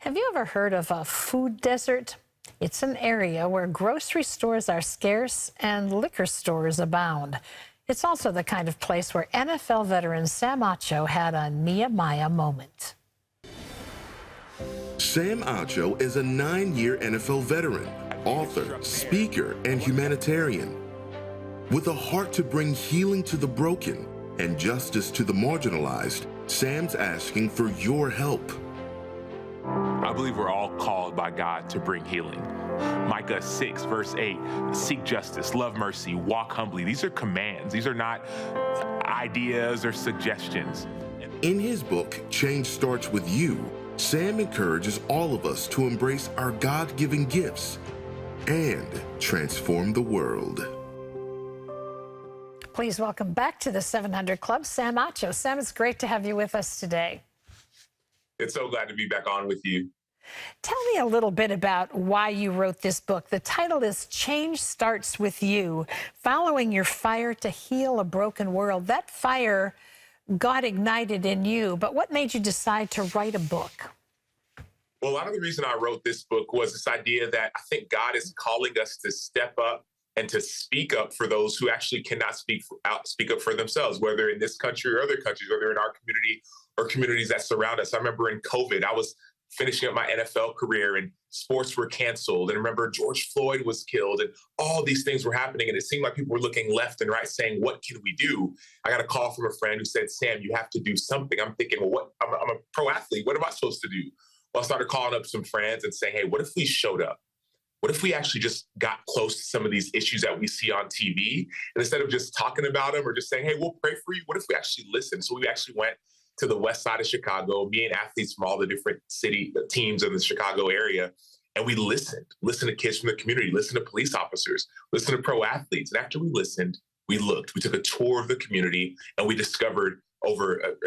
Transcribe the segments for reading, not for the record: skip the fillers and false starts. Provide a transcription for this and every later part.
Have you ever heard of a food desert? It's an area where grocery stores are scarce and liquor stores abound. It's also the kind of place where NFL veteran Sam Acho had a Nehemiah moment. Sam Acho is a 9-year NFL veteran, author, speaker, and humanitarian. With a heart to bring healing to the broken and justice to the marginalized, Sam's asking for your help. I believe we're all called by God to bring healing. Micah 6, verse 8, seek justice, love mercy, walk humbly. These are commands. These are not ideas or suggestions. In his book, Change Starts With You, Sam encourages all of us to embrace our God-given gifts and transform the world. Please welcome back to the 700 Club, Sam Acho. Sam, it's great to have you with us today. It's so glad to be back on with you. Tell me a little bit about why you wrote this book. The title is Change Starts With You, following your fire to heal a broken world. That fire got ignited in you, but what made you decide to write a book? Well, a lot of the reason I wrote this book was this idea that I think God is calling us to step up and to speak up for those who actually cannot speak up for themselves, whether in this country or other countries, whether in our community or communities that surround us. I remember in COVID, I was finishing up my NFL career and sports were canceled. And remember, George Floyd was killed and all these things were happening. And it seemed like people were looking left and right saying, what can we do? I got a call from a friend who said, Sam, you have to do something. I'm thinking, well, I'm a pro athlete. What am I supposed to do? Well, I started calling up some friends and saying, hey, what if we showed up? What if we actually just got close to some of these issues that we see on TV? And instead of just talking about them or just saying, hey, we'll pray for you, what if we actually listen? So we actually went to the west side of Chicago, me and athletes from all the different city teams in the Chicago area. And we listened to kids from the community, listened to police officers, listened to pro athletes. And after we listened, we looked, we took a tour of the community and we discovered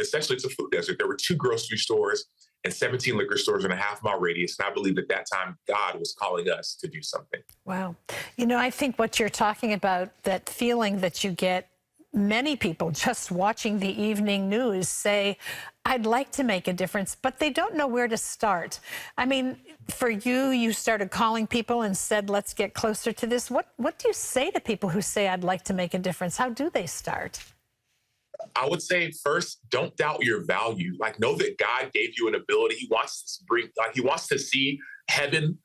essentially it's a food desert. There were 2 grocery stores and 17 liquor stores in a half-mile radius. And I believe at that time, God was calling us to do something. Wow. You know, I think what you're talking about, that feeling that you get, many people just watching the evening news say, I'd like to make a difference, but they don't know where to start. I mean, for you, you started calling people and said, let's get closer to this. What do you say to people who say, I'd like to make a difference? How do they start? I would say first, don't doubt your value. Like, know that God gave you an ability. He wants to see heaven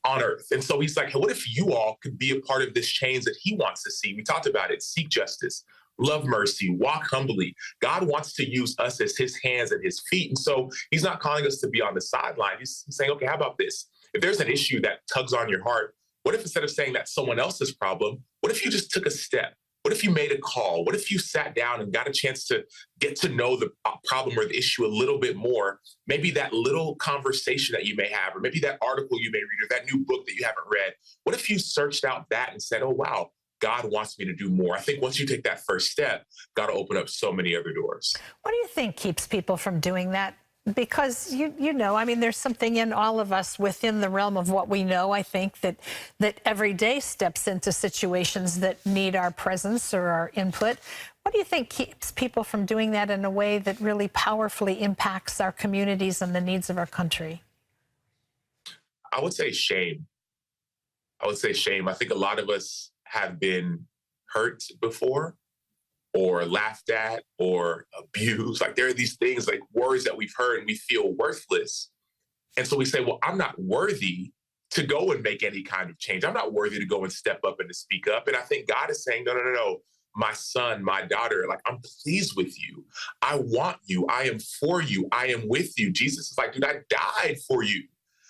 on earth. And so he's like, hey, what if you all could be a part of this change that he wants to see? We talked about it. Seek justice, love mercy, walk humbly. God wants to use us as his hands and his feet. And so he's not calling us to be on the sideline. He's saying, okay, how about this? If there's an issue that tugs on your heart, what if instead of saying that's someone else's problem, what if you just took a step? What if you made a call? What if you sat down and got a chance to get to know the problem or the issue a little bit more? Maybe that little conversation that you may have, or maybe that article you may read, or that new book that you haven't read. What if you searched out that and said, oh, wow, God wants me to do more? I think once you take that first step, God will open up so many other doors. What do you think keeps people from doing that? Because, you know, I mean, there's something in all of us within the realm of what we know, I think, that every day steps into situations that need our presence or our input. What do you think keeps people from doing that in a way that really powerfully impacts our communities and the needs of our country? I would say shame. I think a lot of us have been hurt before, or laughed at, or abused. Like, there are these things, like words that we've heard and we feel worthless. And so we say, well, I'm not worthy to go and make any kind of change. I'm not worthy to go and step up and to speak up. And I think God is saying, no. My son, my daughter, like, I'm pleased with you. I want you. I am for you. I am with you. Jesus is like, dude, I died for you.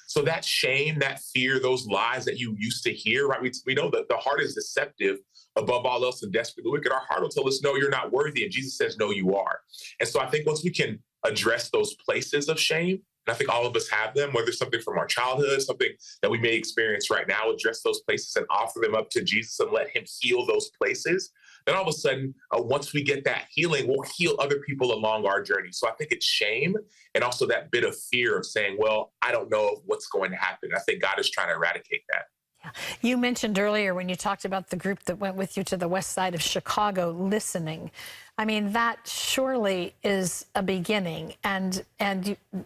So that shame, that fear, those lies that you used to hear, right? We know that the heart is deceptive above all else and desperately wicked. Our heart will tell us, no, you're not worthy. And Jesus says, no, you are. And so I think once we can address those places of shame, and I think all of us have them, whether it's something from our childhood, something that we may experience right now, address those places and offer them up to Jesus and let him heal those places. Then all of a sudden, once we get that healing, we'll heal other people along our journey. So I think it's shame and also that bit of fear of saying, well, I don't know what's going to happen. I think God is trying to eradicate that. Yeah. You mentioned earlier when you talked about the group that went with you to the west side of Chicago, listening. I mean, that surely is a beginning. And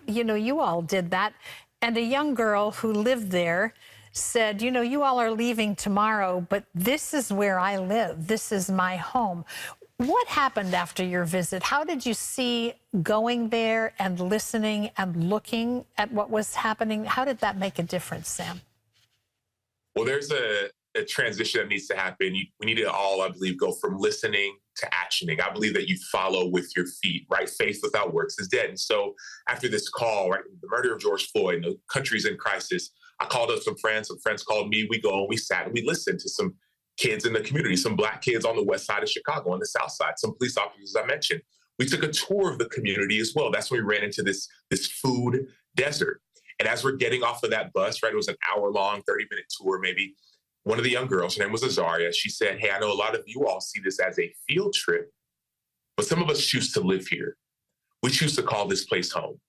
you know, you all did that. And a young girl who lived there said, you know, you all are leaving tomorrow, but this is where I live. This is my home. What happened after your visit? How did you see going there and listening and looking at what was happening? How did that make a difference, Sam? Well, there's a transition that needs to happen. We need to all, I believe, go from listening to actioning. I believe that you follow with your feet, right? Faith without works is dead. And so after this call, right, the murder of George Floyd, the country's in crisis, I called up some friends called me, we go and we sat and we listened to some kids in the community, some Black kids on the west side of Chicago, on the south side, some police officers I mentioned. We took a tour of the community as well. That's when we ran into this food desert. And as we're getting off of that bus, right, it was an hour-long, 30-minute tour maybe, one of the young girls, her name was Azaria, she said, hey, I know a lot of you all see this as a field trip, but some of us choose to live here. We choose to call this place home.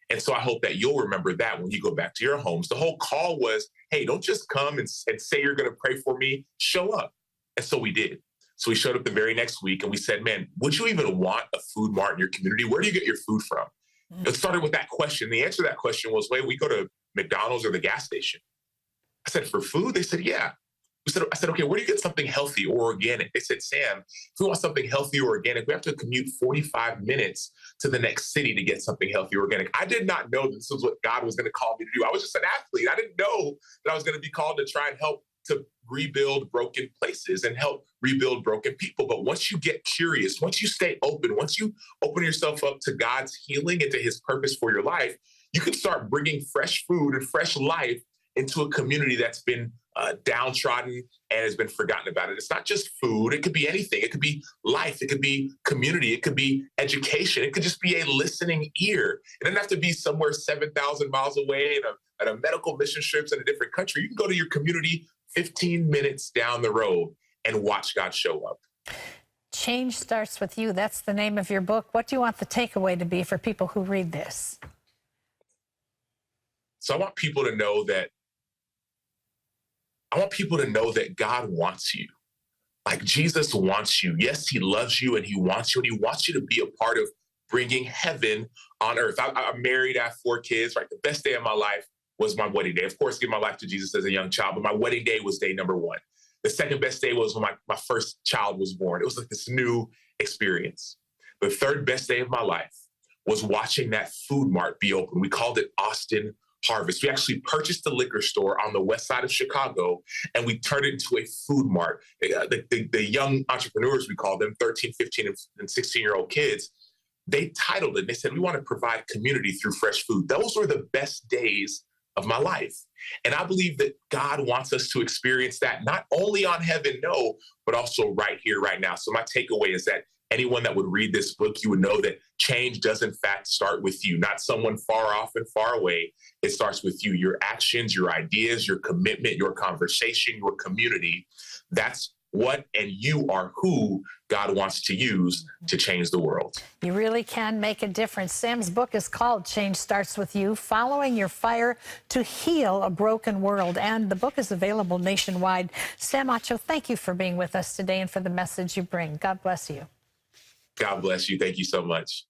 And so I hope that you'll remember that when you go back to your homes. The whole call was, hey, don't just come and say you're going to pray for me. Show up. And so we did. So we showed up the very next week and we said, man, would you even want a food mart in your community? Where do you get your food from? It started with that question. The answer to that question was, wait, we go to McDonald's or the gas station. I said, for food? They said, yeah. I said, okay, where do you get something healthy or organic? They said, Sam, if we want something healthy or organic, we have to commute 45 minutes to the next city to get something healthy or organic. I did not know this was what God was going to call me to do. I was just an athlete. I didn't know that I was going to be called to try and help to rebuild broken places and help rebuild broken people. But once you get curious, once you stay open, once you open yourself up to God's healing and to his purpose for your life, you can start bringing fresh food and fresh life into a community that's been downtrodden and has been forgotten about it. It's not just food. It could be anything. It could be life. It could be community. It could be education. It could just be a listening ear. It doesn't have to be somewhere 7,000 miles away at a medical mission trips in a different country. You can go to your community 15 minutes down the road and watch God show up. Change starts with you. That's the name of your book. What do you want the takeaway to be for people who read this? So I want people to know that God wants you. Like Jesus wants you. Yes, he loves you and he wants you to be a part of bringing heaven on earth. I'm married, I have 4 kids, right? The best day of my life was my wedding day. Of course, giving my life to Jesus as a young child, but my wedding day was day number 1. The second best day was when my first child was born. It was like this new experience. The third best day of my life was watching that food mart be open. We called it Austin Harvest. We actually purchased a liquor store on the west side of Chicago, and we turned it into a food mart. The young entrepreneurs, we call them, 13, 15, and 16-year-old kids, they titled it. They said, we want to provide community through fresh food. Those were the best days of my life. And I believe that God wants us to experience that, not only on heaven, no, but also right here, right now. So my takeaway is that anyone that would read this book, you would know that change does in fact start with you, not someone far off and far away. It starts with you, your actions, your ideas, your commitment, your conversation, your community. That's what and you are who God wants to use to change the world. You really can make a difference. Sam's book is called Change Starts With You, Following Your Fire to Heal a Broken World. And the book is available nationwide. Sam Acho, thank you for being with us today and for the message you bring. God bless you. God bless you. Thank you so much.